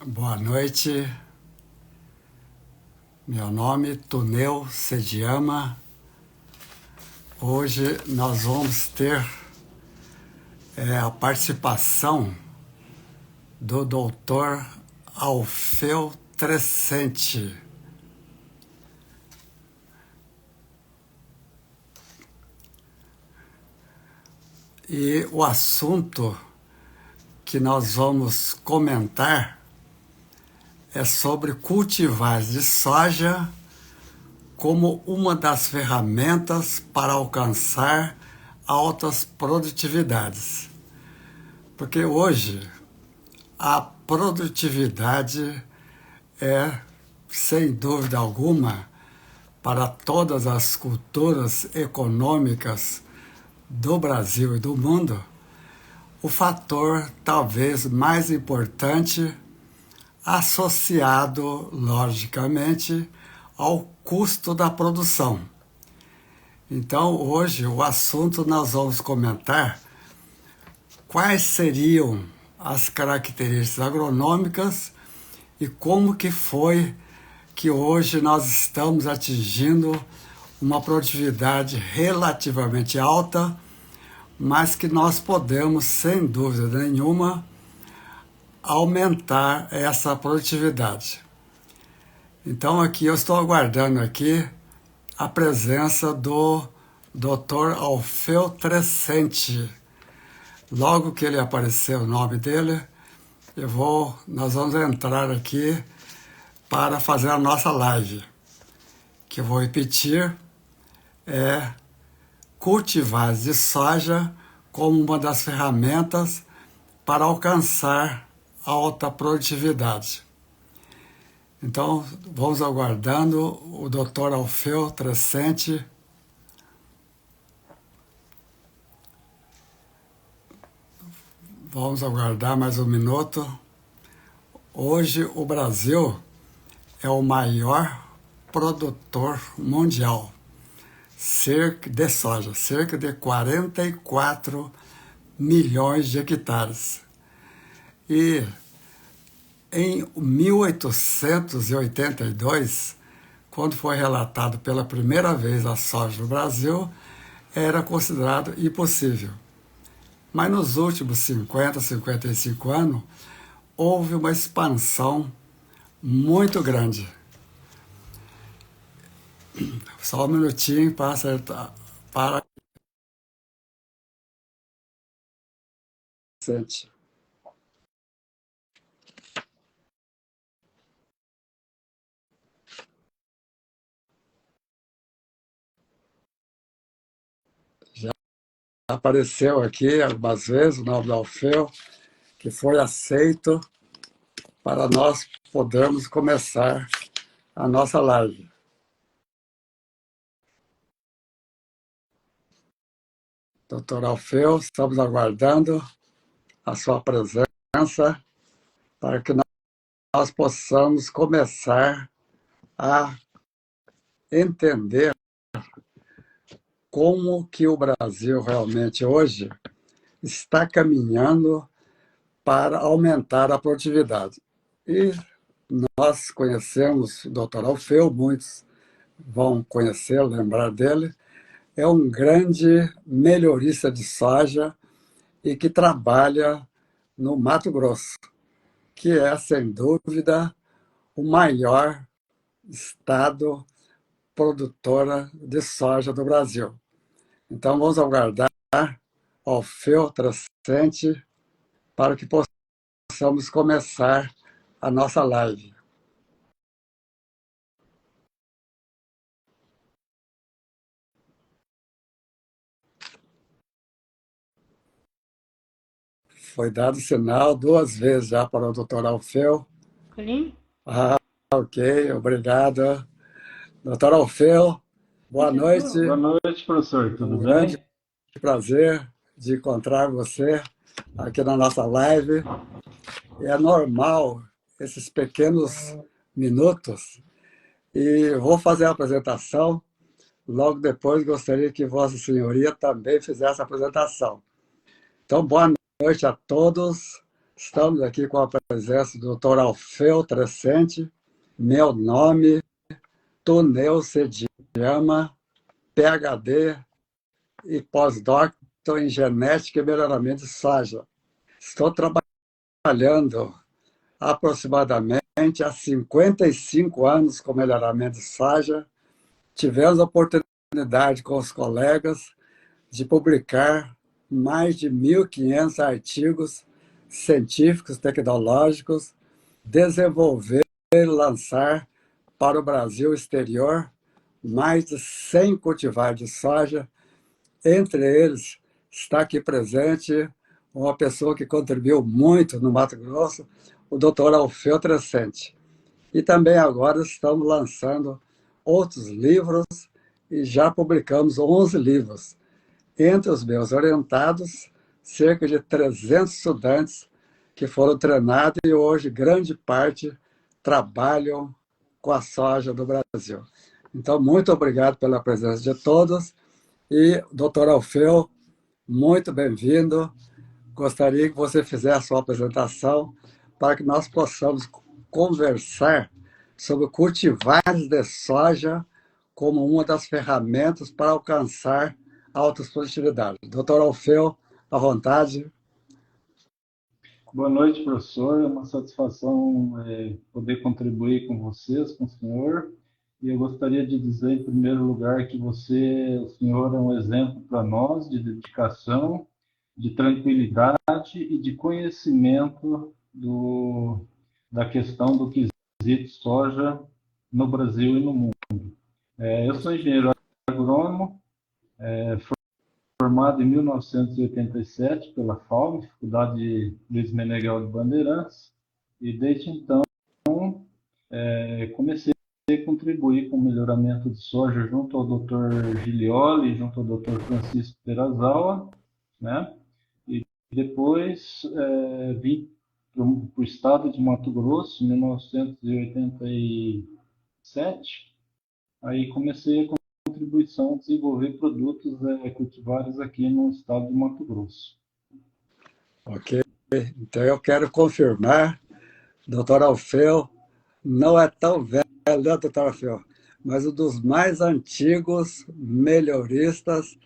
Boa noite, meu nome é Tuneu Sediama. Hoje nós vamos ter a participação do Dr. Alfeu Trescente. E o assunto que nós vamos comentar é sobre cultivares de soja como uma das ferramentas para alcançar altas produtividades. Porque hoje a produtividade é, sem dúvida alguma, para todas as culturas econômicas do Brasil e do mundo, o fator talvez mais importante, associado, logicamente, ao custo da produção. Então, hoje, o assunto nós vamos comentar quais seriam as características agronômicas e como que foi que hoje nós estamos atingindo uma produtividade relativamente alta, mas que nós podemos, sem dúvida nenhuma, aumentar essa produtividade. Então aqui eu estou aguardando aqui a presença do Dr. Alfeu Trescente. Logo que ele aparecer o nome dele, nós vamos entrar aqui para fazer a nossa live, que eu vou repetir, cultivares de soja como uma das ferramentas para alcançar alta produtividade. Então, vamos aguardando o Dr. Alfeu Trescente. Vamos aguardar mais um minuto. Hoje, o Brasil é o maior produtor mundial de soja, cerca de 44 milhões de hectares. E em 1882, quando foi relatado pela primeira vez a soja no Brasil, era considerado impossível. Mas nos últimos 50, 55 anos, houve uma expansão muito grande. Só um minutinho para acertar. Já apareceu aqui algumas vezes o nome do Alfeu, que foi aceito para nós podermos começar a nossa live. Doutor Alfeu, estamos aguardando a sua presença para que nós possamos começar a entender como que o Brasil realmente hoje está caminhando para aumentar a produtividade. E nós conhecemos o Dr. Alfeu, muitos vão conhecê-lo, lembrar dele, é um grande melhorista de soja e que trabalha no Mato Grosso, que é, sem dúvida, o maior estado produtora de soja do Brasil. Então, vamos aguardar o Alfeu Trescente para que possamos começar a nossa live. Foi dado sinal 2 vezes já para o Dr. Alfeu. Sim. Ok, obrigado. Dr. Alfeu, boa noite. Boa noite, professor. Tudo Um bem? grande prazer de encontrar você aqui na nossa live. É normal esses pequenos minutos e vou fazer a apresentação. Logo depois gostaria que Vossa Senhoria também fizesse a apresentação. Então, boa noite a todos. Estamos aqui com a presença do Dr. Alfeu Trescente, meu nome, Tuneu Sediama, PhD e pós-doutor em genética e melhoramento de soja. Estou trabalhando aproximadamente há 55 anos com melhoramento de soja. Tivemos a oportunidade com os colegas de publicar mais de 1.500 artigos científicos, tecnológicos, desenvolver e lançar para o Brasil exterior mais de 100 cultivares de soja. Entre eles está aqui presente uma pessoa que contribuiu muito no Mato Grosso, o Dr. Alfeu Trescente. E também agora estamos lançando outros livros e já publicamos 11 livros. Entre os meus orientados, cerca de 300 estudantes que foram treinados e hoje grande parte trabalham com a soja do Brasil. Então, muito obrigado pela presença de todos e, doutor Alfeu, muito bem-vindo. Gostaria que você fizesse a sua apresentação para que nós possamos conversar sobre cultivares de soja como uma das ferramentas para alcançar altas produtividades. Doutor Alfeu, à vontade. Boa noite, professor. É uma satisfação poder contribuir com vocês, com o senhor. E eu gostaria de dizer, em primeiro lugar, que o senhor é um exemplo para nós de dedicação, de tranquilidade e de conhecimento da questão do quesito soja no Brasil e no mundo. Eu sou engenheiro agrônomo, formado em 1987 pela FAO, Faculdade Luiz Meneghel de Bandeirantes, e desde então comecei a contribuir com o melhoramento de soja junto ao Dr. Gilioli, junto ao Dr. Francisco Perazawa, né? E depois vim para o estado de Mato Grosso, em 1987, aí comecei a contribuição a desenvolver produtos cultivares aqui no estado de Mato Grosso. Ok. Então, eu quero confirmar, doutor Alfeu não é tão velho, né, doutor Alfeu? Mas um dos mais antigos melhoristas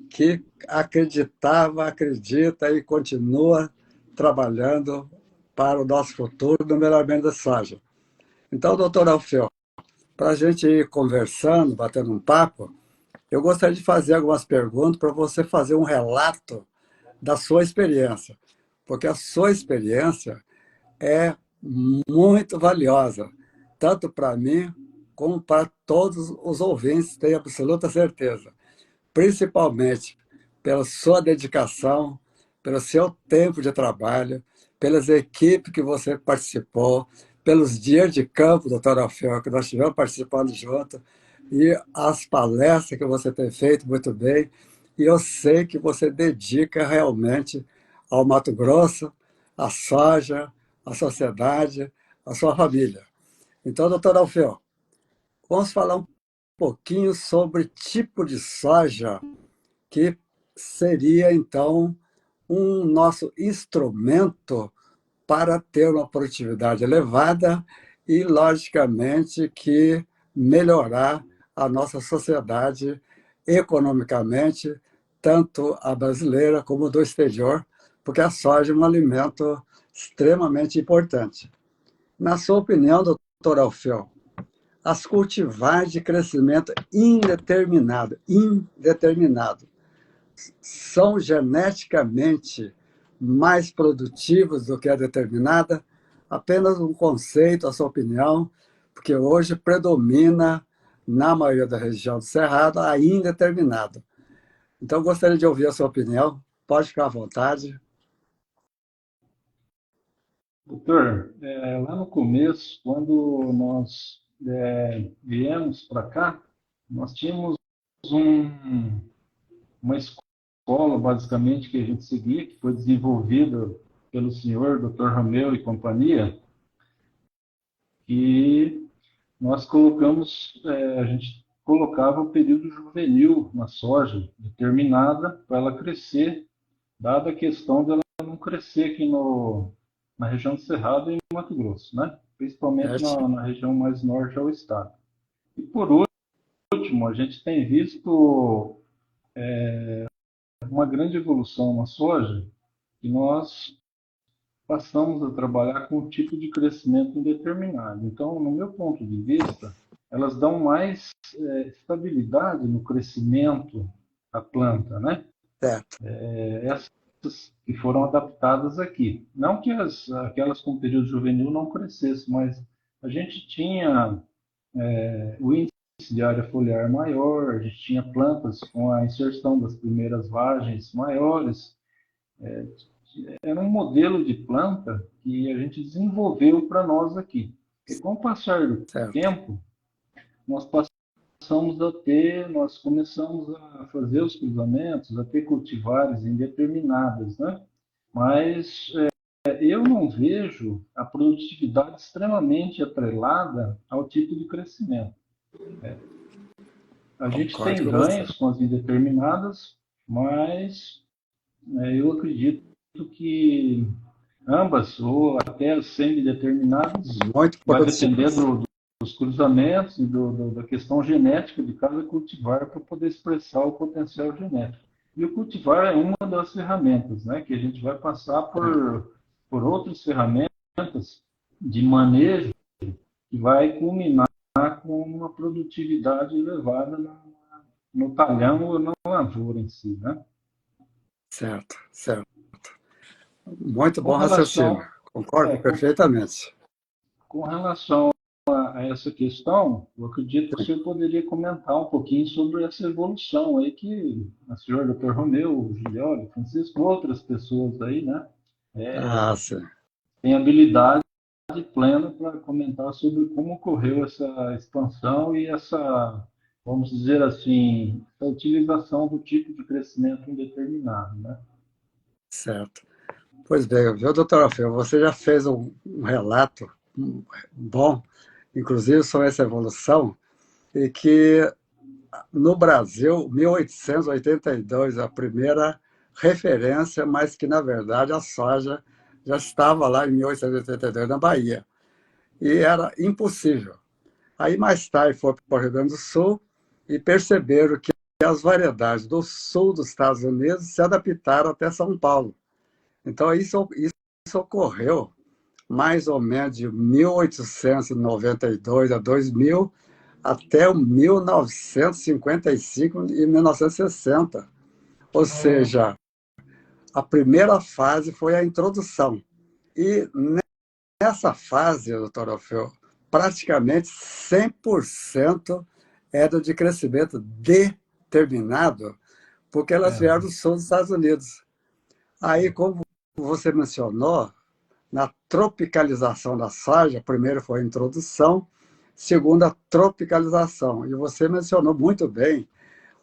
que acreditava, acredita e continua trabalhando para o nosso futuro no melhoramento da soja. Então, doutor Alfeu, para a gente ir conversando, batendo um papo, eu gostaria de fazer algumas perguntas para você fazer um relato da sua experiência, porque a sua experiência é muito valiosa, tanto para mim como para todos os ouvintes, tenho absoluta certeza, principalmente pela sua dedicação, pelo seu tempo de trabalho, pelas equipes que você participou, pelos dias de campo, doutor Alfeu, que nós estivemos participando junto, e as palestras que você tem feito muito bem. E eu sei que você dedica realmente ao Mato Grosso, à soja, à sociedade, à sua família. Então, doutor Alfeu, vamos falar um pouquinho sobre tipo de soja que seria, então, um nosso instrumento para ter uma produtividade elevada e, logicamente, que melhorar a nossa sociedade economicamente, tanto a brasileira como do exterior, porque a soja é um alimento extremamente importante. Na sua opinião, doutor Alfeu, as cultivares de crescimento indeterminado, são geneticamente mais produtivos do que a determinada? Apenas um conceito, a sua opinião, porque hoje predomina, na maioria da região do Cerrado, a indeterminada. Então, gostaria de ouvir a sua opinião. Pode ficar à vontade. Doutor, lá no começo, quando nós viemos para cá, nós tínhamos uma escola, basicamente, que a gente seguia, que foi desenvolvida pelo senhor Dr. Romeu e companhia, e nós colocamos, a gente colocava o período juvenil na soja, determinada para ela crescer, dada a questão dela não crescer aqui na região do Cerrado e em Mato Grosso, né? Principalmente Certo? na região mais norte ao estado. E por último, a gente tem visto uma grande evolução na soja e nós passamos a trabalhar com um tipo de crescimento indeterminado. Então, no meu ponto de vista, elas dão mais estabilidade no crescimento da planta, né? Certo, Essas que foram adaptadas aqui. Não que aquelas com período juvenil não crescessem, mas a gente tinha o índice de área foliar maior, a gente tinha plantas com a inserção das primeiras vagens maiores. Era um modelo de planta que a gente desenvolveu para nós aqui. E com o passar do certo, tempo, nós passamos a ter, nós começamos a fazer os cruzamentos, a ter cultivares indeterminadas, né? Mas eu não vejo a produtividade extremamente atrelada ao tipo de crescimento. A gente concordo tem com você. ganhos com as indeterminadas, mas eu acredito que ambas, ou até as semi-determinadas, Muito vai depender produtivas. dos cruzamentos e da questão genética de cada cultivar para poder expressar o potencial genético. E o cultivar é uma das ferramentas, né, que a gente vai passar por outras ferramentas de manejo que vai culminar com uma produtividade elevada no talhão ou na lavoura em si, né? Certo, certo. Muito Com bom raciocínio. relação, Concordo é, com, perfeitamente. com relação a essa questão, eu acredito que o senhor poderia comentar um pouquinho sobre essa evolução aí que o senhor, Dr. Romeu, o Gilioli, Francisco, outras pessoas aí, né, Ah, sim. têm habilidade plena para comentar sobre como ocorreu essa expansão e essa, vamos dizer assim, a utilização do tipo de crescimento indeterminado, né? Certo. Pois bem, viu, doutor Alfeu, você já fez um relato bom, inclusive sobre essa evolução, e que no Brasil, 1882, a primeira referência, mas que, na verdade, a soja já estava lá em 1882, na Bahia, e era impossível. Aí, mais tarde, foi para o Rio Grande do Sul e perceberam que as variedades do sul dos Estados Unidos se adaptaram até São Paulo. Então, isso ocorreu mais ou menos de 1892 a 2000 até o 1955 e 1960. Ou seja, a primeira fase foi a introdução. E nessa fase, doutor Alfeu, praticamente 100% era de crescimento determinado, porque elas É, vieram do sul dos Estados Unidos. Aí, como você mencionou, na tropicalização da soja, primeiro foi a introdução, segundo a tropicalização. E você mencionou muito bem,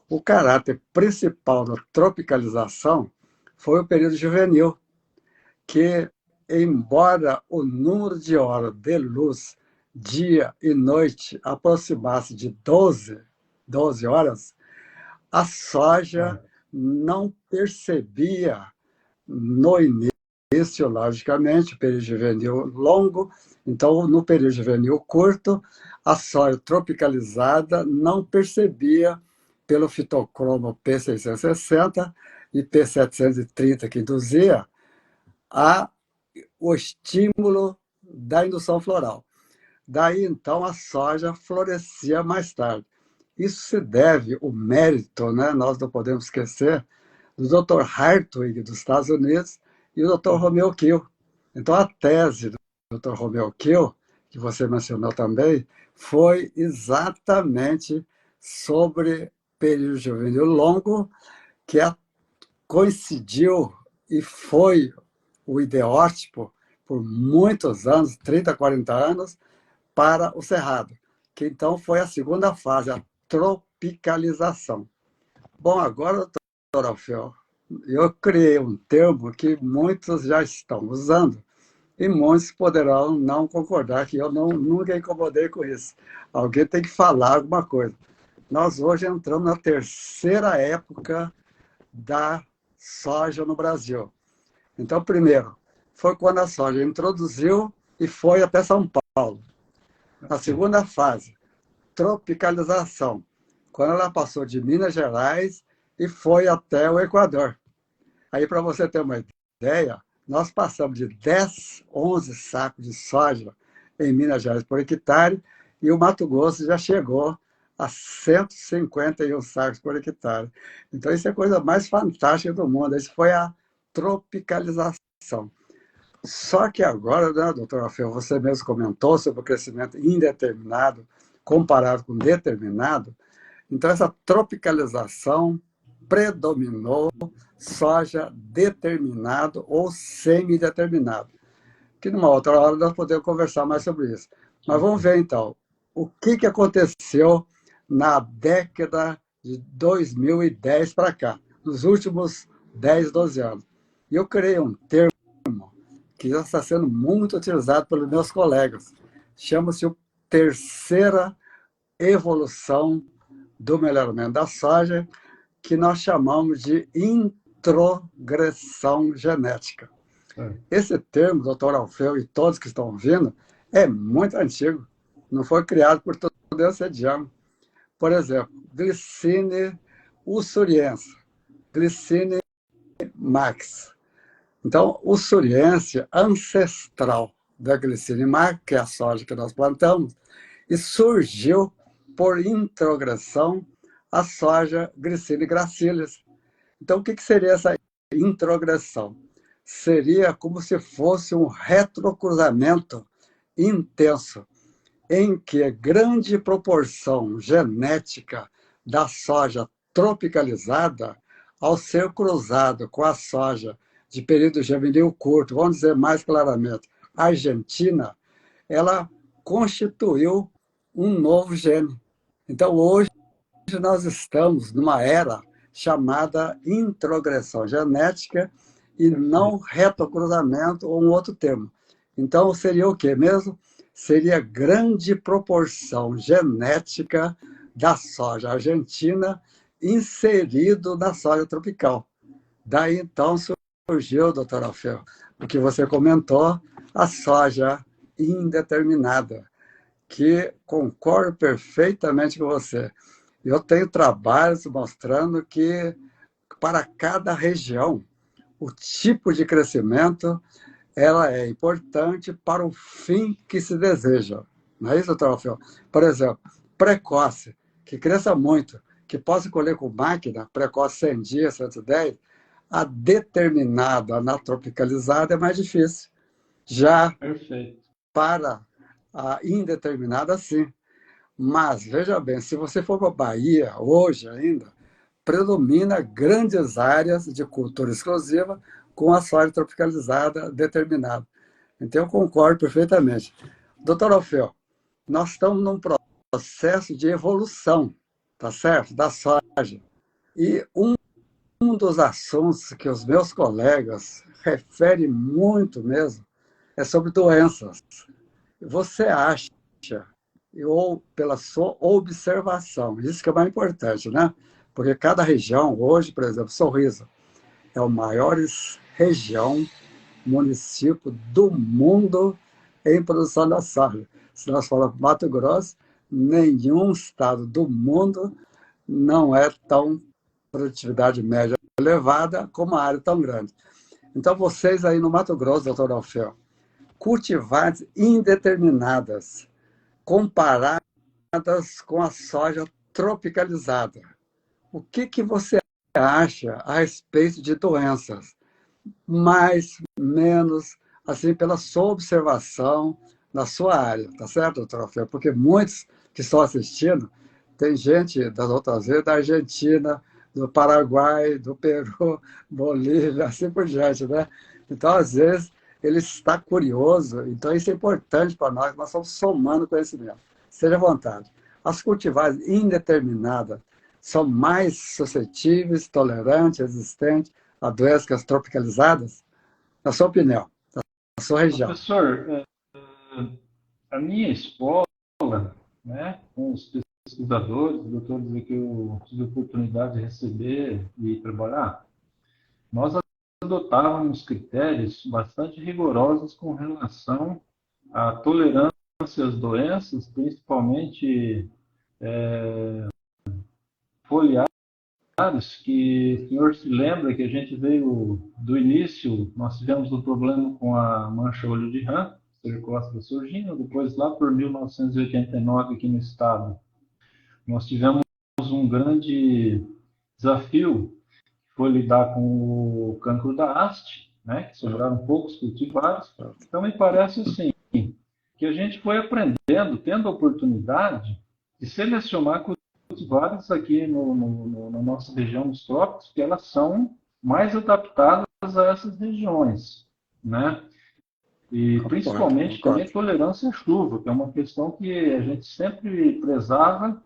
o caráter principal da tropicalização foi o período juvenil, que, embora o número de horas de luz, dia e noite, aproximasse de 12 horas, a soja é, não percebia no início, logicamente, período juvenil longo, então, no período juvenil curto, a soja tropicalizada não percebia, pelo fitocromo P660 e P730 que induzia, a, o estímulo da indução floral. Daí, então, a soja florescia mais tarde. Isso se deve, o mérito, né, nós não podemos esquecer, do Dr. Hartwig, dos Estados Unidos, e o Dr. Romeu Kiel. Então, a tese do Dr. Romeu Kiel, que você mencionou também, foi exatamente sobre período juvenil longo, que coincidiu e foi o ideótipo por muitos anos, 30, 40 anos, para o Cerrado, que então foi a segunda fase, a tropicalização. Bom, agora, doutor Alfeu, eu criei um termo que muitos já estão usando e muitos poderão não concordar, que eu nunca incomodei com isso. Alguém tem que falar alguma coisa. Nós hoje entramos na terceira época da soja no Brasil. Então, primeiro, foi quando a soja introduziu e foi até São Paulo. Na segunda fase, tropicalização, quando ela passou de Minas Gerais e foi até o Equador. Aí, para você ter uma ideia, nós passamos de 10, 11 sacos de soja em Minas Gerais por hectare e o Mato Grosso já chegou a 151 sacos por hectare. Então, isso é a coisa mais fantástica do mundo. Isso foi a tropicalização. Só que agora, né, doutor Alfeu, você mesmo comentou sobre o crescimento indeterminado comparado com determinado. Então, essa tropicalização predominou soja determinado ou semideterminado. Que numa outra hora nós podemos conversar mais sobre isso. Mas vamos ver, então, o que aconteceu na década de 2010 para cá, nos últimos 10, 12 anos. E eu criei um termo que já está sendo muito utilizado pelos meus colegas. Chama-se o terceira evolução do melhoramento da soja, que nós chamamos de introgressão genética. Esse termo, doutor Alfeu e todos que estão ouvindo, é muito antigo. Não foi criado por todo esse ano. Por exemplo, Glycine ussuriense, Glycine max. Então, o ussuriense ancestral da Glycine max, que é a soja que nós plantamos, e surgiu por introgressão a soja Glycine gracilis. Então, o que seria essa introgressão? Seria como se fosse um retrocruzamento intenso, em que a grande proporção genética da soja tropicalizada, ao ser cruzado com a soja de período germinal curto, vamos dizer mais claramente, argentina, ela constituiu um novo gene. Então, hoje nós estamos numa era chamada introgressão genética e não retrocruzamento ou um outro termo. Então, seria o quê mesmo? Seria grande proporção genética da soja argentina inserido na soja tropical. Daí, então, surgiu, doutor Alfeu, o que você comentou, a soja indeterminada, que concordo perfeitamente com você. Eu tenho trabalhos mostrando que, para cada região, o tipo de crescimento ela é importante para o fim que se deseja. Não é isso, doutor Alfeu? Por exemplo, precoce, que cresça muito, que possa colher com máquina, precoce 100 dias, 110, a determinada, na tropicalizada, é mais difícil. Já para a indeterminada, sim. Mas, veja bem, se você for para a Bahia, hoje ainda, predomina grandes áreas de cultura exclusiva com a soja tropicalizada determinada. Então, eu concordo perfeitamente. Doutor Alfeu, nós estamos num processo de evolução, tá certo? Da soja. E um dos assuntos que os meus colegas referem muito mesmo é sobre doenças. Você acha, ou pela sua observação, isso que é mais importante, né? Porque cada região, hoje, por exemplo, Sorriso, é a maior região, município do mundo em produção da soja. Se nós falarmos Mato Grosso, nenhum estado do mundo não é tão produtividade média elevada como a área tão grande. Então, vocês aí no Mato Grosso, doutor Alfeu, cultivares indeterminadas, comparadas com a soja tropicalizada. O que você acha a respeito de doenças? Mais, menos, assim, pela sua observação na sua área, tá certo, doutor Alfeu? Porque muitos que estão assistindo, tem gente das outras vezes da Argentina, do Paraguai, do Peru, Bolívia, assim por diante, né? Então, às vezes, ele está curioso, então isso é importante para nós estamos somando conhecimento. Seja à vontade. As cultivares indeterminadas são mais suscetíveis, tolerantes, resistentes a doenças tropicalizadas? Na sua opinião, na sua região. Professor, a minha escola, né, com os pesquisadores, doutores que eu tive a oportunidade de receber e trabalhar, nós adotávamos critérios bastante rigorosos com relação à tolerância às doenças, principalmente foliares, que o senhor se lembra que a gente veio do início, nós tivemos um problema com a mancha-olho de rã, Cercospora surgindo, depois lá por 1989 aqui no estado, nós tivemos um grande desafio, que foi lidar com o cancro da haste, né, que sobraram poucos cultivares. Então me parece assim, que a gente foi aprendendo, tendo a oportunidade de selecionar cultivares aqui na nossa região dos trópicos, que elas são mais adaptadas a essas regiões, né? E principalmente também a tolerância à chuva, que é uma questão que a gente sempre prezava,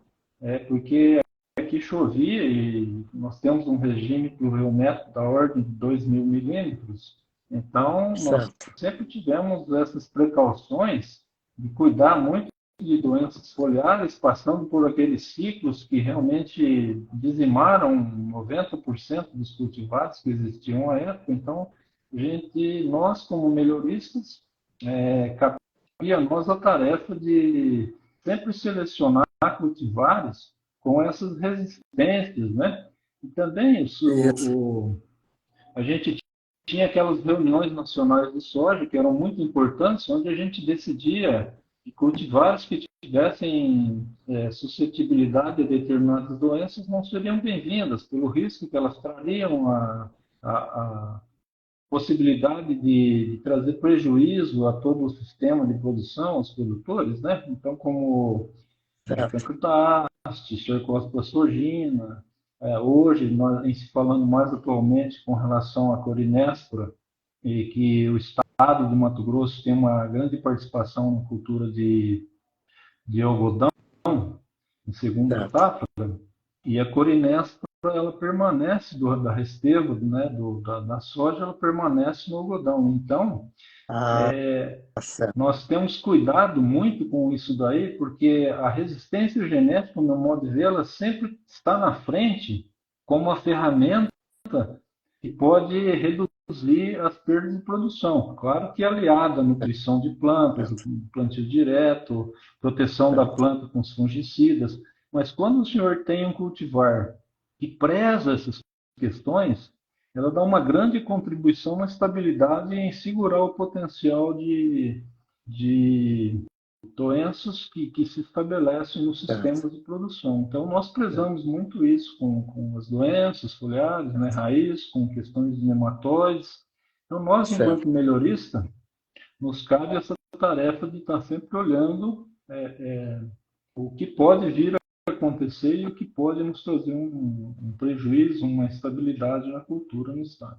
porque aqui chovia e nós temos um regime pluviométrico da ordem de 2.000 milímetros. Então, nós sempre tivemos essas precauções de cuidar muito de doenças foliares, passando por aqueles ciclos que realmente dizimaram 90% dos cultivares que existiam à época. Então, nós como melhoristas, cabia a nós a tarefa de sempre selecionar cultivares com essas resistências, né? E também a gente tinha aquelas reuniões nacionais de soja que eram muito importantes, onde a gente decidia que cultivares que tivessem suscetibilidade a determinadas doenças não seriam bem-vindas, pelo risco que elas trariam a possibilidade de trazer prejuízo a todo o sistema de produção, aos produtores, né? Então, como cancro da haste, Cercospora surgina, hoje, nós falando mais atualmente com relação à Corinéspora, e que o estado de Mato Grosso tem uma grande participação na cultura de algodão, em segunda etapa, e a Corinéspora ela permanece da Resteva, né, da soja, ela permanece no algodão. Então, nós temos cuidado muito com isso daí, porque a resistência genética, no meu modo de ver, ela sempre está na frente como uma ferramenta que pode reduzir as perdas de produção. Claro que aliada à nutrição de plantas, plantio direto, proteção da planta com os fungicidas, mas quando o senhor tem um cultivar que preza essas questões, ela dá uma grande contribuição na estabilidade e em segurar o potencial de doenças que se estabelecem nos sistemas de produção. Então, nós prezamos muito isso com as doenças foliares, né, raiz, com questões de nematóides. Então, nós, enquanto melhorista, nos cabe essa tarefa de estar sempre olhando o que pode vir a acontecer e o que pode nos trazer um prejuízo, uma instabilidade na cultura no estado.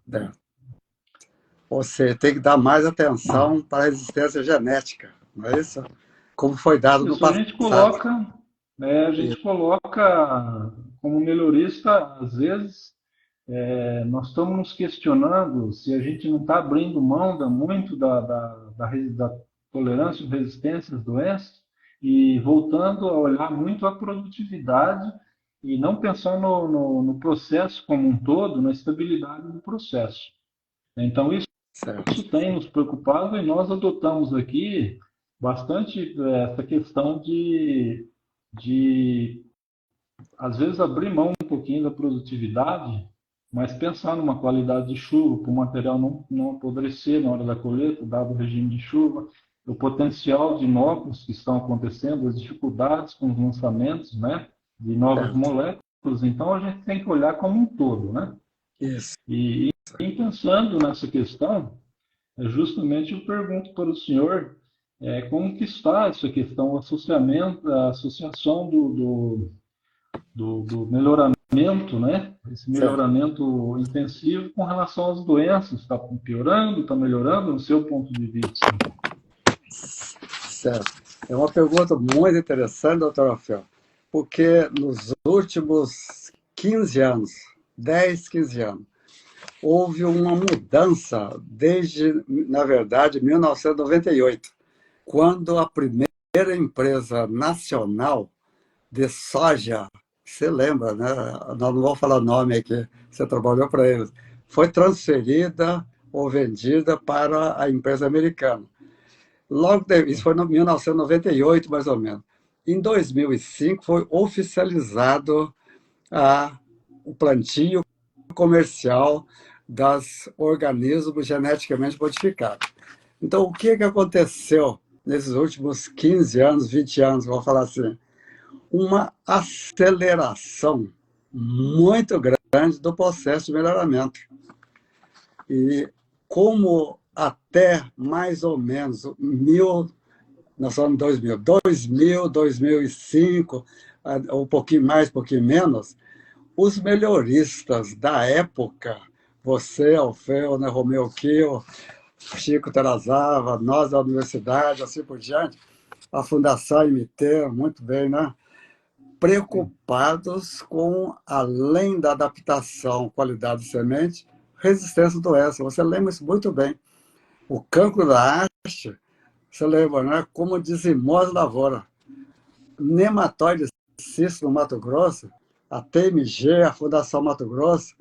Você tem que dar mais atenção para a resistência genética, não é isso? Como foi dado no passado. A gente coloca como melhorista, às vezes, nós estamos nos questionando se a gente não está abrindo mão muito da tolerância e resistência às doenças e voltando a olhar muito a produtividade e não pensar no processo como um todo, na estabilidade do processo. Então, isso tem nos preocupado e nós adotamos aqui bastante essa questão de às vezes, abrir mão um pouquinho da produtividade, mas pensar numa qualidade de chuva, para o material não apodrecer na hora da colheita, dado o regime de chuva, o potencial de inóculos que estão acontecendo, as dificuldades com os lançamentos, né, de novas moléculas. Então, a gente tem que olhar como um todo, né? Isso. E pensando nessa questão, justamente eu pergunto para o senhor como que está essa questão, o associamento, a associação do melhoramento, né? Esse melhoramento intensivo com relação às doenças. Está piorando, está melhorando, no seu ponto de vista? Certo. É uma pergunta muito interessante, doutor Alfel, porque nos últimos 15 anos, 10, 15 anos, houve uma mudança desde, na verdade, 1998, quando a primeira empresa nacional de soja, você lembra, né? Não vou falar nome aqui, você trabalhou para eles, foi transferida ou vendida para a empresa americana. Isso foi em 1998, mais ou menos. Em 2005, foi oficializado o plantio comercial dos organismos geneticamente modificados. Então, o que aconteceu nesses últimos 15 anos, 20 anos, vou falar assim? Uma aceleração muito grande do processo de melhoramento. E como até mais ou menos nós somos em 2005, um pouquinho mais, um pouquinho menos, os melhoristas da época, você, Alfeu, né, Romeu Kiel, Chico Terazava, nós da universidade, assim por diante, a Fundação MT, muito bem, né? Preocupados com, além da adaptação, qualidade de semente, resistência à doença. Você lembra isso muito bem. O cancro da haste, você lembra, né? Como dizimou as lavouras. Nematóide cisto no Mato Grosso, a TMG, a Fundação Mato Grosso,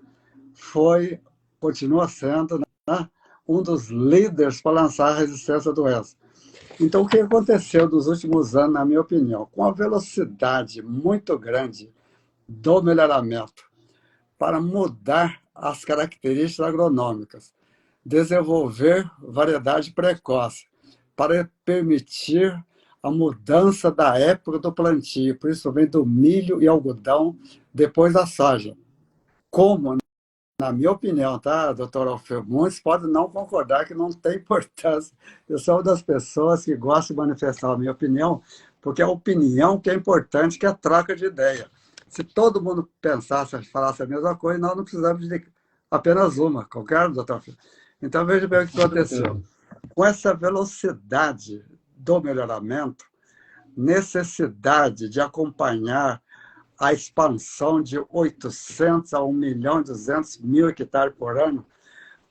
continua sendo, né, um dos líderes para lançar a resistência à doença. Então, o que aconteceu nos últimos anos, na minha opinião? Com a velocidade muito grande do melhoramento para mudar as características agronômicas, desenvolver variedade precoce, para permitir a mudança da época do plantio, principalmente do milho e algodão, depois da soja. Como, na minha opinião, tá, doutor Alfeu? Muitos podem não concordar que não tem importância. Eu sou uma das pessoas que gosta de manifestar a minha opinião, porque é a opinião que é importante, que é a troca de ideia. Se todo mundo pensasse, falasse a mesma coisa, nós não precisamos de apenas uma, concorda, doutor Alfeu? Então, veja bem o que aconteceu. Com essa velocidade do melhoramento, necessidade de acompanhar a expansão de 800 a 1.200.000 hectares por ano,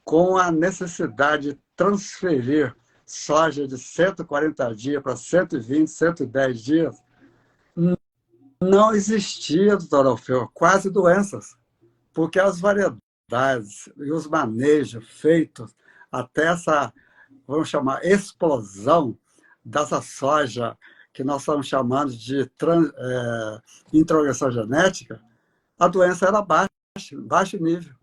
com a necessidade de transferir soja de 140 dias para 120, 110 dias, não existia, doutor Alfeu, quase doenças, porque as variedades e os manejos feitos até essa, vamos chamar, explosão dessa soja que nós estamos chamando de introgressão genética, a doença era baixa, baixo nível.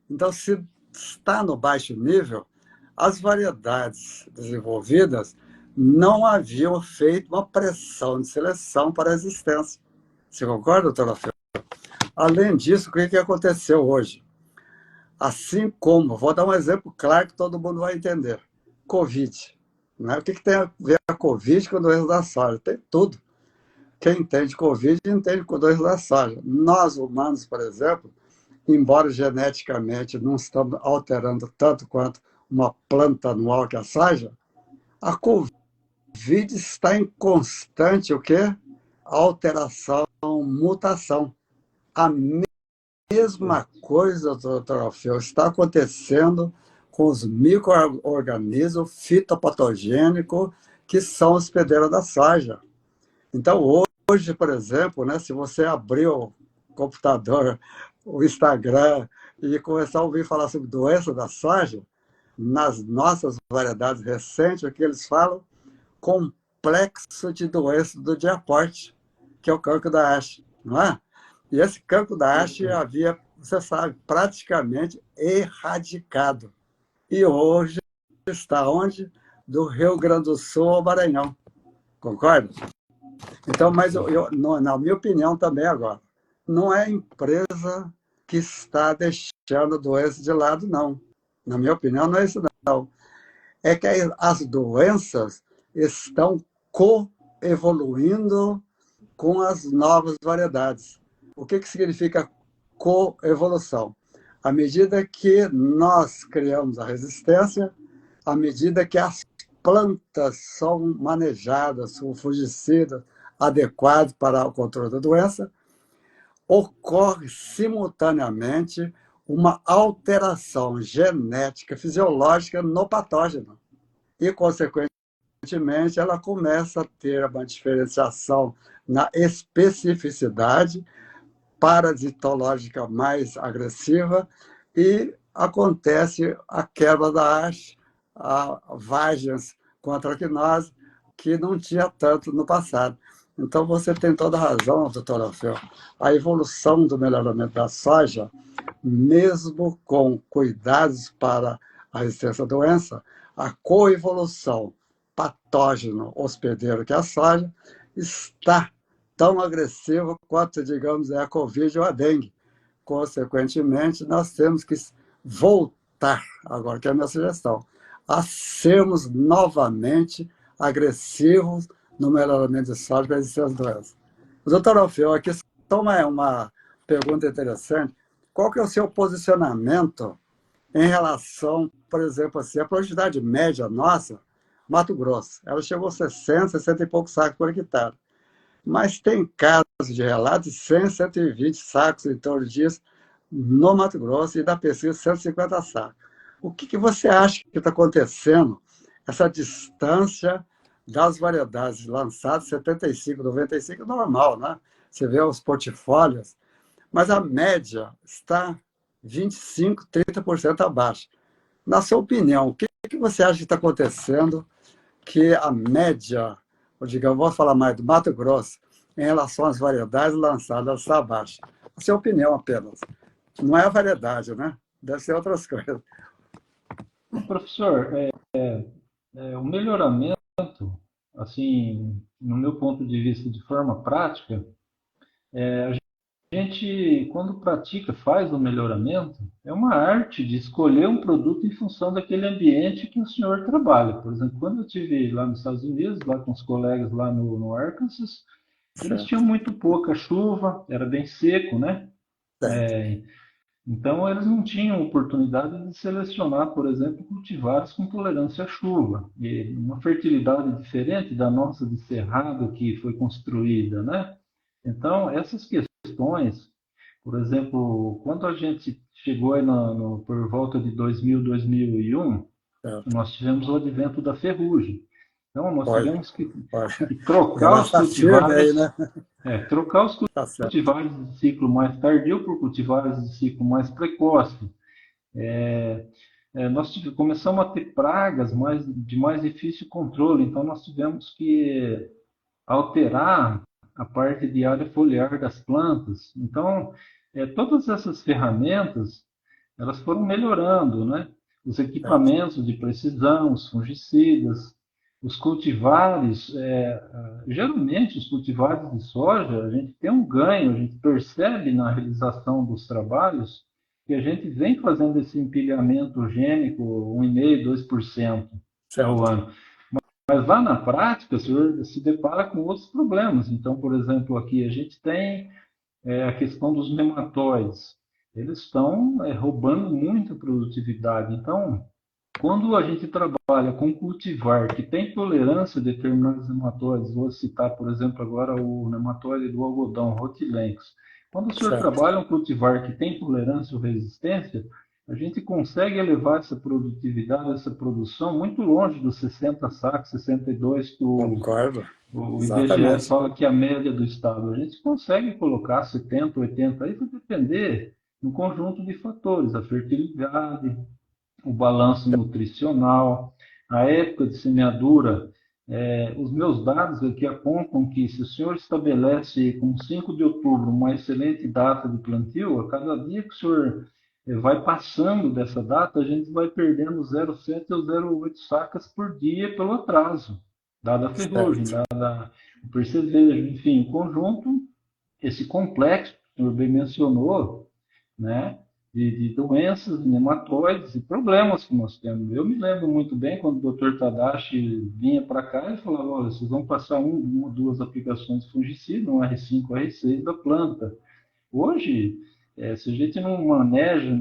Então, se está no baixo nível, as variedades desenvolvidas não haviam feito uma pressão de seleção para a resistência. Você concorda, doutora Alfeu? Além disso, o que aconteceu hoje? Assim como, vou dar um exemplo claro que todo mundo vai entender. Covid. Né? O que tem a ver a Covid com a doença da soja? Tem tudo. Quem entende Covid entende com a doença da soja. Nós, humanos, por exemplo, embora geneticamente não estamos alterando tanto quanto uma planta anual que é a soja, a Covid está em constante o quê? Alteração, mutação. A mesma coisa, doutor Alfeu, está acontecendo com os micro-organismos fitopatogênicos que são hospedeiros da soja. Então, hoje, por exemplo, né, se você abrir o computador, o Instagram e começar a ouvir falar sobre doença da soja, nas nossas variedades recentes, o que eles falam? Complexo de doença do diaporte, que é o cancro da haste, não é? E esse cancro da haste havia, você sabe, praticamente erradicado. E hoje está onde? Do Rio Grande do Sul ao Maranhão. Concorda? Então, mas na minha opinião também agora, não é a empresa que está deixando a doença de lado, não. Na minha opinião, não é isso, não. É que as doenças estão coevoluindo com as novas variedades. O que significa coevolução? À medida que nós criamos a resistência, à medida que as plantas são manejadas com fungicidas adequados para o controle da doença, ocorre simultaneamente uma alteração genética, fisiológica no patógeno. E, consequentemente, ela começa a ter uma diferenciação na especificidade parasitológica mais agressiva e acontece a quebra da haste, a vagens contra a quinose, que não tinha tanto no passado. Então, você tem toda a razão, doutor Alfeu. A evolução do melhoramento da soja, mesmo com cuidados para a resistência à doença, a coevolução patógeno hospedeiro que é a soja está tão agressiva quanto, digamos, é a Covid ou a dengue. Consequentemente, nós temos que voltar, agora que é a minha sugestão, a sermos novamente agressivos no melhoramento de soja para resistência às doenças. Doutor Alfeu, aqui só uma pergunta interessante. Qual que é o seu posicionamento em relação, por exemplo, assim, a produtividade média nossa, Mato Grosso, ela chegou a 60, 60 e poucos sacos por hectare. Mas tem casos de relatos de 100, 120 sacos em torno disso no Mato Grosso e da pesquisa 150 sacos. O que você acha que está acontecendo, essa distância das variedades lançadas, 75, 95, normal, né? Você vê os portfólios, mas a média está 25, 30% abaixo. Na sua opinião, o que você acha que está acontecendo que a média, ou digamos, vou falar mais do Mato Grosso, em relação às variedades lançadas, está abaixo? A sua opinião apenas. Não é a variedade, né? Deve ser outras coisas. Professor, o melhoramento, assim, no meu ponto de vista, de forma prática, a gente, quando pratica, faz o melhoramento, é uma arte de escolher um produto em função daquele ambiente que o senhor trabalha. Por exemplo, quando eu estive lá nos Estados Unidos, lá com os colegas lá no Arkansas, eles tinham Certo, muito pouca chuva, era bem seco, né? certo, Então, eles não tinham oportunidade de selecionar, por exemplo, cultivares com tolerância à chuva, e uma fertilidade diferente da nossa de cerrado que foi construída, né? Então, essas questões, por exemplo, quando a gente chegou aí por volta de 2000, 2001, certo. nós tivemos o advento da ferrugem. Então, nós Pode, tivemos pode. que O trocar negócio os está firme aí, cultivares, né? trocar os Tá certo, cultivares de ciclo mais tardio por cultivares de ciclo mais precoce. Nós começamos a ter pragas de mais difícil controle, então nós tivemos que alterar a parte de área foliar das plantas. Então, todas essas ferramentas, elas foram melhorando, né? Os certo, equipamentos de precisão, os fungicidas, os cultivares, geralmente os cultivares de soja, a gente tem um ganho, a gente percebe na realização dos trabalhos que a gente vem fazendo esse empilhamento gênico 1,5%, 2% ao certo, ano. Mas lá na prática, o senhor se depara com outros problemas. Então, por exemplo, aqui a gente tem a questão dos nematóides. Eles estão roubando muita produtividade. Então, quando a gente trabalha com cultivar que tem tolerância a determinados nematóides, vou citar, por exemplo, agora o nematóide do algodão, Rotilencos. Quando o senhor certo. trabalha um cultivar que tem tolerância ou resistência, a gente consegue elevar essa produtividade, essa produção, muito longe dos 60 sacos, 62 que Concordo. o IBGE Exatamente. fala que é a média do estado. A gente consegue colocar 70, 80, aí vai depender de um conjunto de fatores, a fertilidade, o balanço nutricional, a época de semeadura. Os meus dados aqui apontam que se o senhor estabelece com 5 de outubro uma excelente data de plantio, a cada dia que o senhor vai passando dessa data, a gente vai perdendo 0,7 ou 0,8 sacas por dia pelo atraso, dada a ferrugem, Certo. dada o percevejo, enfim, o conjunto, esse complexo que o senhor bem mencionou, né? De doenças, nematóides e problemas que nós temos. Eu me lembro muito bem quando o Dr. Tadashi vinha para cá e falava: olha, vocês vão passar uma ou duas aplicações de fungicida, um R5, R6 da planta. Hoje, se a gente não maneja,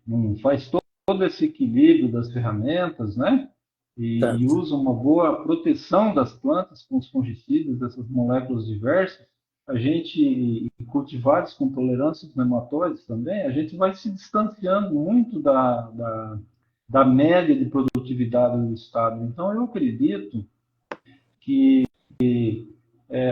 não faz todo esse equilíbrio das ferramentas, né? E Certo. usa uma boa proteção das plantas com os fungicidas, dessas moléculas diversas, a gente, e cultivares com tolerância aos nematóides também, a gente vai se distanciando muito da média de produtividade do estado. Então, eu acredito que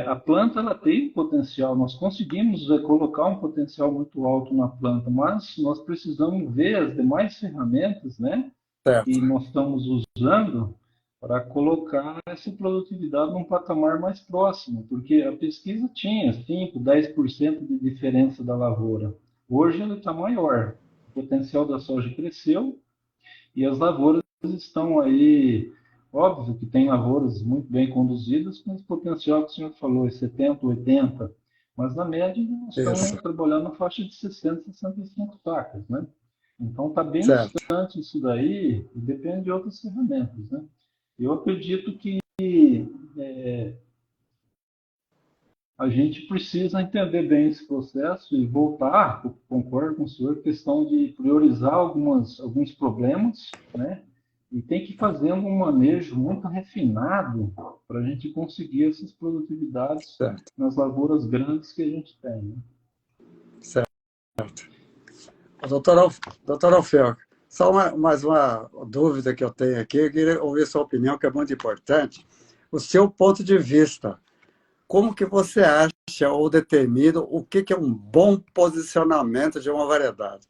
A planta ela tem potencial, nós conseguimos colocar um potencial muito alto na planta, mas nós precisamos ver as demais ferramentas, né, Certo, que nós estamos usando para colocar essa produtividade num patamar mais próximo, porque a pesquisa tinha 5, 10% de diferença da lavoura. Hoje ela está maior. O potencial da soja cresceu e as lavouras estão aí, óbvio que tem lavouras muito bem conduzidas, mas o potencial que o senhor falou é 70, 80, mas na média nós isso, estamos trabalhando na faixa de 60, 65 sacas, né? Então está bem certo, distante isso daí, e depende de outras ferramentas, né? Eu acredito que a gente precisa entender bem esse processo e voltar, concordo com o senhor, questão de priorizar alguns problemas, né? E tem que fazer um manejo muito refinado para a gente conseguir essas produtividades certo, nas lavouras grandes que a gente tem, né? certo. Doutor Alfeu, só mais uma dúvida que eu tenho aqui, eu queria ouvir sua opinião, que é muito importante. O seu ponto de vista, como que você acha ou determina o que é um bom posicionamento de uma variedade?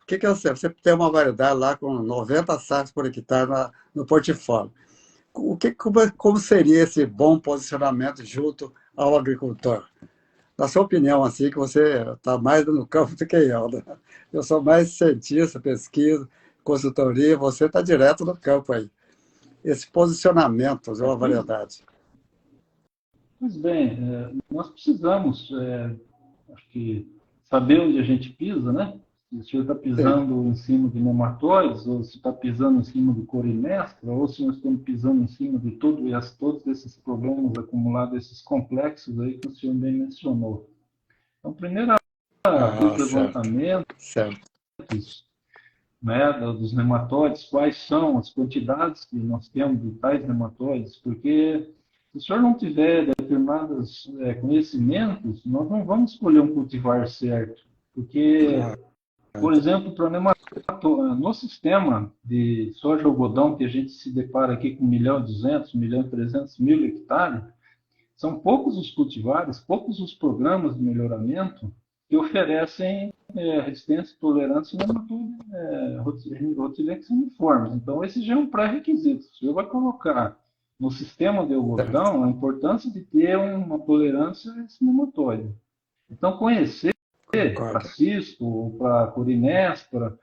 O que é você tem uma variedade lá com 90 sacos por hectare no portfólio. Como seria esse bom posicionamento junto ao agricultor? Na sua opinião, assim, que você está mais no campo do que eu, né? Eu sou mais cientista, pesquisa, consultoria, você está direto no campo aí. Esse posicionamento de uma Pois, variedade. pois bem, nós precisamos, acho que, saber onde a gente pisa, né? Se o senhor está Sim, pisando em cima de nematóides, ou se está pisando em cima de corinestra, ou se nós estamos pisando em cima de todos esses problemas acumulados, esses complexos aí que o senhor bem mencionou. Então, primeiro, os certo, levantamentos, certo. né, dos nematóides, quais são as quantidades que nós temos de tais nematóides, porque se o senhor não tiver determinados conhecimentos, nós não vamos escolher um cultivar certo, porque, por exemplo, para no sistema de soja algodão que a gente se depara aqui com 1.200.000, 1.300.000 hectares, são poucos os cultivares, poucos os programas de melhoramento que oferecem resistência e tolerância em nematóide Rhotilex uniformes. Então, esse já é um pré-requisito. Se você vai colocar no sistema de Certo, algodão a importância de ter uma tolerância a esse nematóide. Então, conhecer para concordo. cisco, para corinéspora,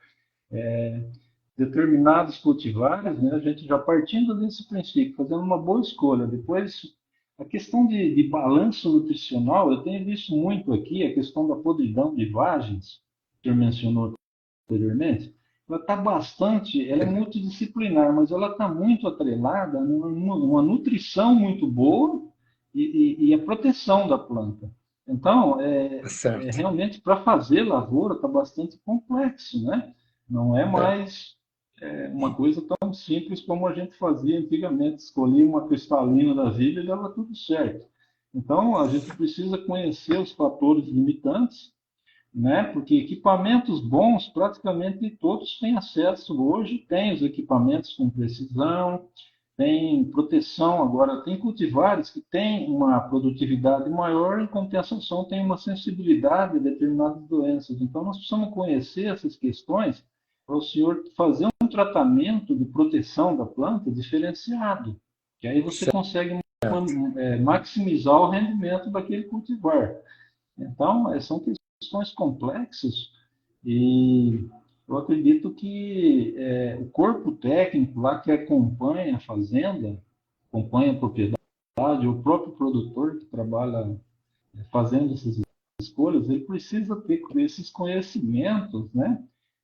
determinados cultivares, né, a gente já partindo desse princípio, fazendo uma boa escolha. Depois, a questão de balanço nutricional, eu tenho visto muito aqui, a questão da podridão de vagens, que o senhor mencionou anteriormente, ela está bastante, ela é multidisciplinar, mas ela está muito atrelada numa nutrição muito boa e a proteção da planta. Então, Certo, realmente, para fazer lavoura está bastante complexo, né? Não é certo, mais uma coisa tão simples como a gente fazia antigamente, escolhia uma cristalina da vida e dava tudo certo. Então, a gente precisa conhecer os fatores limitantes, né? Porque equipamentos bons, praticamente todos têm acesso hoje, tem os equipamentos com precisão, tem proteção, agora tem cultivares que têm uma produtividade maior, em compensação tem uma sensibilidade a determinadas doenças. Então nós precisamos conhecer essas questões para o senhor fazer um tratamento de proteção da planta diferenciado, que aí você consegue maximizar o rendimento daquele cultivar. Então, são questões complexas e eu acredito que o corpo técnico lá que acompanha a fazenda, acompanha a propriedade, o próprio produtor que trabalha fazendo essas escolhas, ele precisa ter esses conhecimentos, né?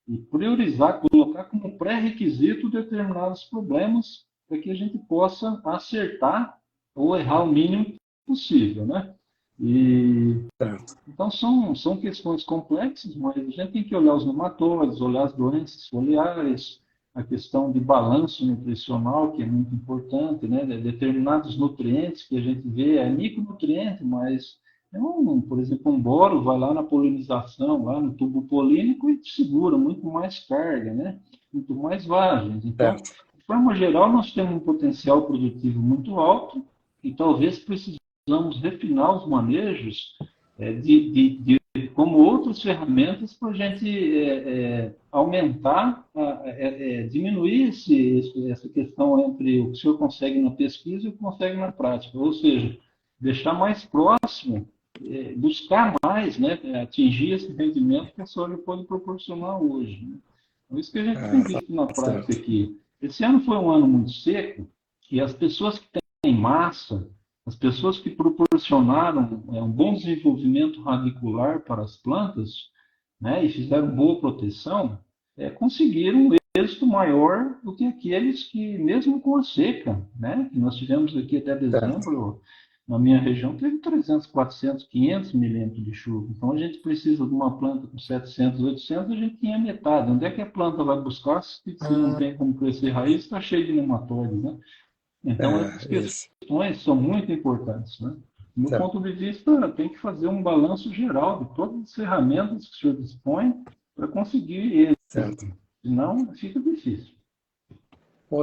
E priorizar, colocar como pré-requisito determinados problemas para que a gente possa acertar ou errar o mínimo possível, né? E certo. então, são questões complexas, mas a gente tem que olhar os nematóides, olhar as doenças foliares, a questão de balanço nutricional, que é muito importante, né? Determinados nutrientes que a gente vê, é micronutriente, mas, por exemplo, um boro vai lá na polinização, lá no tubo polínico e segura muito mais carga, né? Muito mais vagens. Então, Certo. de forma geral, nós temos um potencial produtivo muito alto e talvez precisemos precisamos refinar os manejos como outras ferramentas para a gente aumentar, diminuir essa questão entre o que o senhor consegue na pesquisa e o que consegue na prática. Ou seja, deixar mais próximo, buscar mais, né, atingir esse rendimento que a soja pode proporcionar hoje. Né? Então, isso que a gente tem visto na Tá prática certo. aqui. Esse ano foi um ano muito seco e as pessoas que têm massa, as pessoas que proporcionaram um bom desenvolvimento radicular para as plantas, né, e fizeram boa proteção, conseguiram um êxito maior do que aqueles que, mesmo com a seca, né, que nós tivemos aqui até Certo. dezembro, na minha região teve 300, 400, 500 milímetros de chuva. Então a gente precisa de uma planta com 700, 800, a gente tinha metade. Onde é que a planta vai buscar se não tem como crescer raiz, está cheio de nematóides, né? Então, essas Isso. questões são muito importantes. Né? Do meu Certo. ponto de vista, tem que fazer um balanço geral de todas as ferramentas que o senhor dispõe para conseguir Certo. êxito. Senão, fica difícil. Ou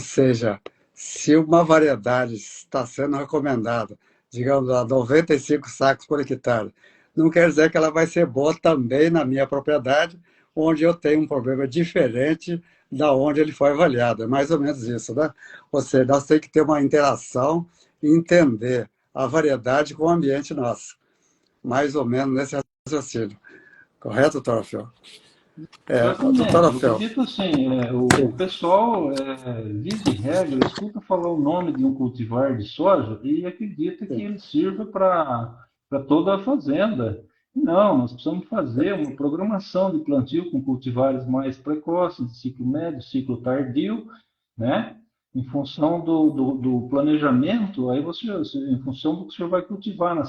seja, se uma variedade está sendo recomendada, digamos, a 95 sacos por hectare, não quer dizer que ela vai ser boa também na minha propriedade, onde eu tenho um problema diferente da onde ele foi avaliado. É mais ou menos isso, né? Ou seja, nós temos que ter uma interação e entender a variedade com o ambiente nosso. Mais ou menos nesse raciocínio. Correto, doutora Fel? Exatamente. Doutora Eu Fel, acredito assim, o pessoal, via de regra, escuta falar o nome de um cultivar de soja e acredita que sim, ele sirva para toda a fazenda. Não, nós precisamos fazer uma programação de plantio com cultivares mais precoces, de ciclo médio, ciclo tardio, né? Em função do planejamento, aí em função do que o senhor vai cultivar na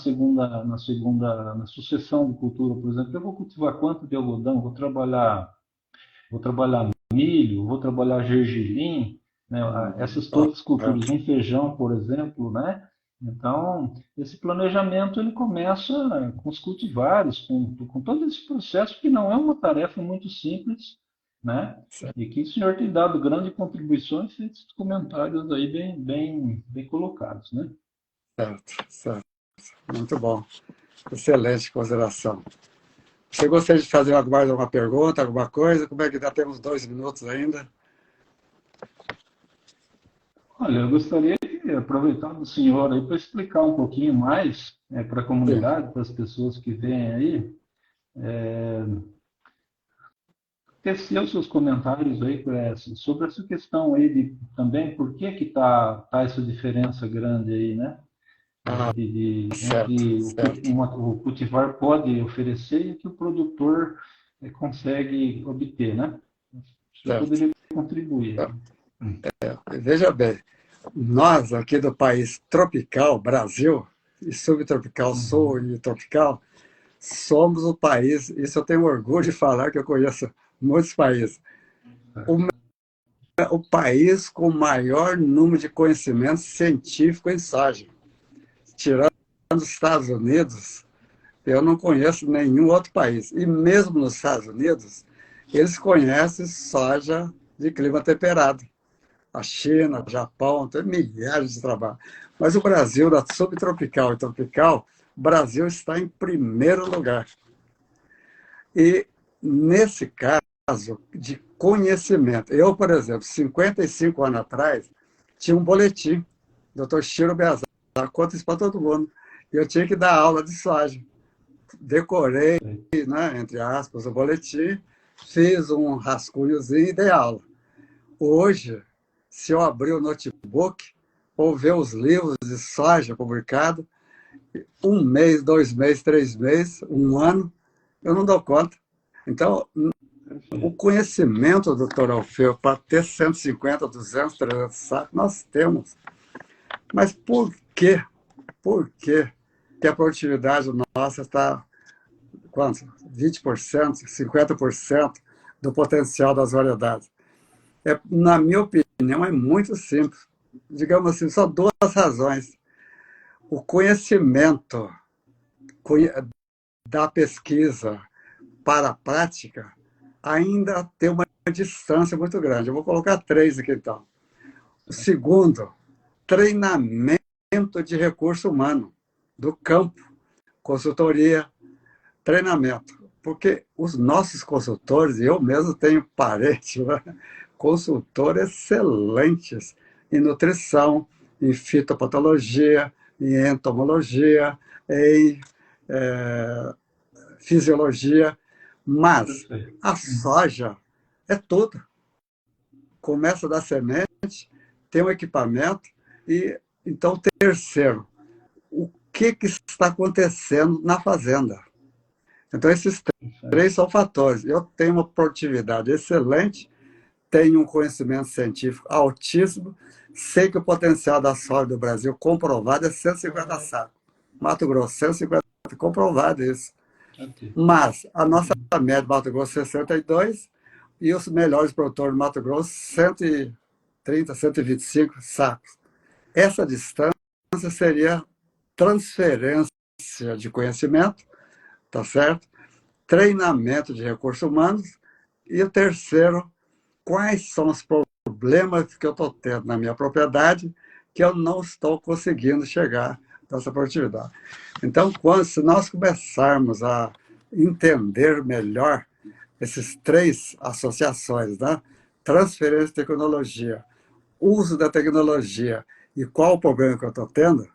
sucessão de cultura, por exemplo, eu vou cultivar quanto de algodão, vou trabalhar milho, vou trabalhar gergelim, né? Essas todas as culturas, correto. um feijão, por exemplo, né? Então, esse planejamento ele começa com os cultivares, com todo esse processo que não é uma tarefa muito simples, né? E que o senhor tem dado grandes contribuições e esses comentários aí bem colocados, né? Certo, certo. Muito bom. Excelente consideração. Você gostaria de fazer mais alguma pergunta, alguma coisa? Como é que ainda temos 2 minutos ainda? Olha, eu gostaria de aproveitar do senhor aí para explicar um pouquinho mais para a Sim. comunidade, para as pessoas que vêm aí, tecer os seus comentários aí sobre essa questão aí de também por que tá essa diferença grande aí, né? Ah, certo, Entre certo, o cultivar pode oferecer e o que o produtor consegue obter, né? O senhor certo. poderia contribuir. Então, veja bem, nós aqui do país tropical, Brasil, e subtropical, sul Uhum. e tropical, somos o país, isso eu tenho orgulho de falar, que eu conheço muitos países, o, o país com o maior número de conhecimento científico em soja. Tirando os Estados Unidos, eu não conheço nenhum outro país. E mesmo nos Estados Unidos, eles conhecem soja de clima temperado. A China, o Japão, tem milhares de trabalhos. Mas o Brasil, da subtropical e tropical, o Brasil está em primeiro lugar. E, nesse caso de conhecimento, eu, por exemplo, 55 anos atrás, tinha um boletim, doutor Chiro Beazar, conta isso para todo mundo. E eu tinha que dar aula de soja. Decorei, né, entre aspas, o boletim, fiz um rascunhozinho e dei aula. Hoje, se eu abrir o notebook ou ver os livros de soja publicados, 1 mês, 2 meses, 3 meses, um ano, eu não dou conta. Então, o Perfeito. conhecimento, doutor Alfeu, para ter 150, 200, 300 sacos, nós temos. Mas por quê? Por quê que a produtividade nossa está quanto? 20%, 50% do potencial das variedades? Na minha opinião, é muito simples. Digamos assim, só duas razões. O conhecimento da pesquisa para a prática ainda tem uma distância muito grande. Eu vou colocar três aqui, então. O segundo, treinamento de recurso humano, do campo, consultoria, treinamento. Porque os nossos consultores, eu mesmo tenho parentes, né? Consultores excelentes em nutrição, em fitopatologia, em entomologia, em fisiologia, mas Perfeito. a soja é tudo. Começa da semente, tem um equipamento, e então, terceiro, o que está acontecendo na fazenda? Então, esses três são fatores. Eu tenho uma produtividade excelente, tenho um conhecimento científico altíssimo, sei que o potencial da soja do Brasil comprovado é 150 sacos. Mato Grosso, 150, comprovado isso. Ok. Mas a nossa média do Mato Grosso é 62 e os melhores produtores do Mato Grosso, 130, 125 sacos. Essa distância seria transferência de conhecimento, tá certo? Treinamento de recursos humanos. E o terceiro, quais são os problemas que eu estou tendo na minha propriedade que eu não estou conseguindo chegar nessa produtividade. Então, se nós começarmos a entender melhor essas três associações, né? Transferência de tecnologia, uso da tecnologia e qual o problema que eu estou tendo,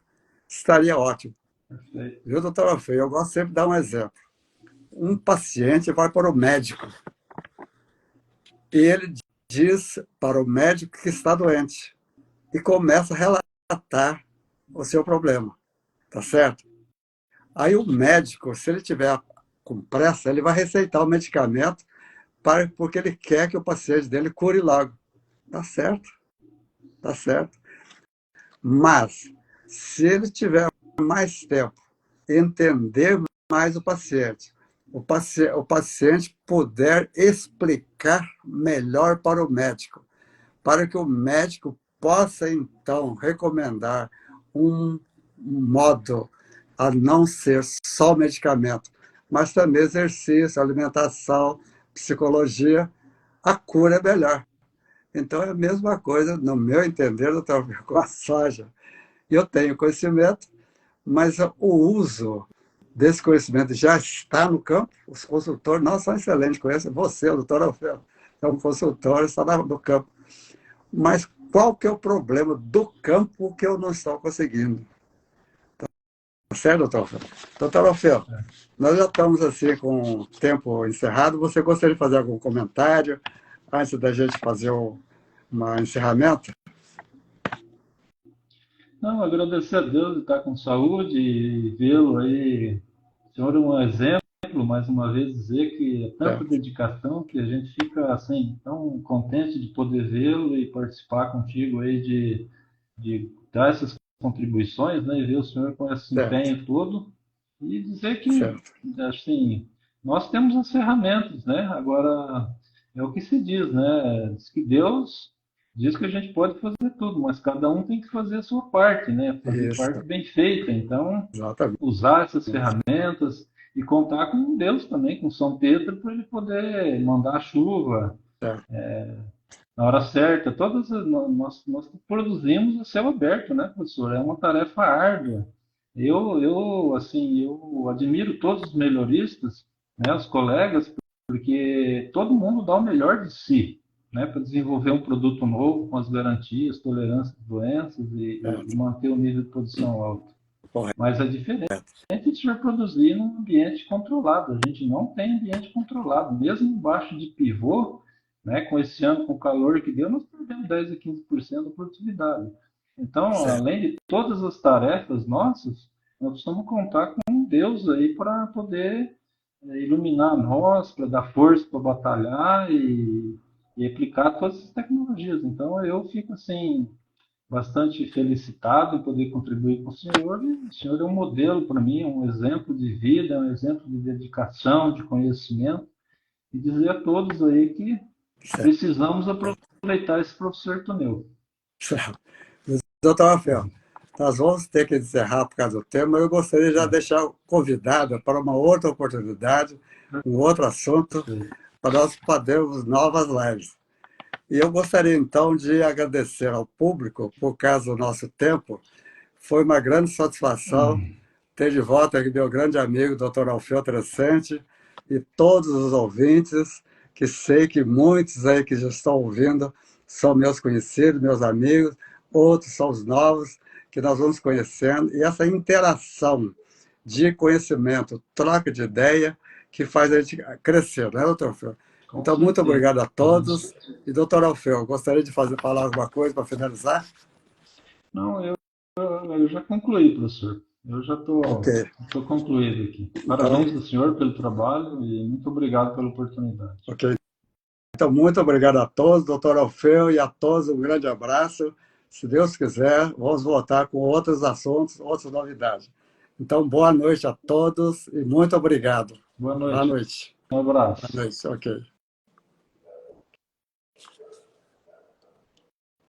estaria ótimo. Perfeito. Viu, doutor Alfredo? Eu gosto sempre de dar um exemplo. Um paciente vai para o médico e ele diz para o médico que está doente e começa a relatar o seu problema, tá certo? Aí o médico, se ele tiver com pressa, ele vai receitar o medicamento porque ele quer que o paciente dele cure logo. Tá certo, tá certo. Mas, se ele tiver mais tempo, entender mais o paciente puder explicar melhor para o médico, para que o médico possa, então, recomendar um modo a não ser só medicamento, mas também exercício, alimentação, psicologia, a cura é melhor. Então, é a mesma coisa, no meu entender, doutor, com a soja. Eu tenho conhecimento, mas o uso desse conhecimento já está no campo. Os consultores não são excelentes com isso. Você, o doutor Alfredo, é um consultor, está no campo. Mas qual que é o problema do campo que eu não estou conseguindo? Tá certo, doutor Alfredo? Doutor Alfredo, nós já estamos assim com o tempo encerrado. Você gostaria de fazer algum comentário antes da gente fazer um encerramento? Não, agradecer a Deus de estar com saúde e vê-lo aí. O senhor é um exemplo, mais uma vez, dizer que é tanta Certo. dedicação que a gente fica assim, tão contente de poder vê-lo e participar contigo aí de dar essas contribuições, né? E ver o senhor com esse Certo. empenho todo e dizer que, Certo. assim, nós temos as ferramentas, né? Agora, é o que se diz, né? Diz que Deus diz que a gente pode fazer tudo, mas cada um tem que fazer a sua parte, né? Fazer Isso, parte bem feita. Então, exatamente. usar essas ferramentas e contar com Deus também, com São Pedro, para ele poder mandar a chuva Certo. na hora certa. Nós produzimos a céu aberto, né, professor? É uma tarefa árdua. Eu admiro todos os melhoristas, né, os colegas, porque todo mundo dá o melhor de si, né, para desenvolver um produto novo com as garantias, tolerância a doenças e Certo. manter o nível de produção alto. Correto. Mas a diferença é de se produzir num ambiente controlado. A gente não tem ambiente controlado. Mesmo embaixo de pivô, né, com esse ano, com o calor que deu, nós perdemos 10 a 15% da produtividade. Então, Certo. além de todas as tarefas nossas, nós precisamos contar com Deus aí para poder iluminar nós, para dar força para batalhar e aplicar todas as tecnologias. Então, eu fico assim bastante felicitado em poder contribuir com o senhor. E o senhor é um modelo para mim, um exemplo de vida, um exemplo de dedicação, de conhecimento. E dizer a todos aí que Certo. precisamos aproveitar esse professor Toneu. Certo. Doutor Rafael, nós vamos ter que encerrar por causa do tema. Eu gostaria de já deixar convidada para uma outra oportunidade, um outro assunto, para nós podermos novas lives. E eu gostaria, então, de agradecer ao público, por causa do nosso tempo, Foi uma grande satisfação ter de volta aqui meu grande amigo, Dr. Alfeu Trescente, e todos os ouvintes, que sei que muitos aí que já estão ouvindo são meus conhecidos, meus amigos, outros são os novos, que nós vamos conhecendo, e essa interação de conhecimento, troca de ideia, que faz a gente crescer, né, doutor Alfeu? Com Então, muito certeza. obrigado a todos. E, doutor Alfeu, gostaria de falar alguma coisa para finalizar? Não, eu já concluí, professor. Eu já Ok. estou concluído aqui. Então, Parabéns ao senhor pelo trabalho e muito obrigado pela oportunidade. ok. Então, muito obrigado a todos, doutor Alfeu, e a todos um grande abraço. Se Deus quiser, vamos voltar com outros assuntos, outras novidades. Então, boa noite a todos e muito obrigado. Boa Boa noite. noite. Um Boa abraço. noite, ok.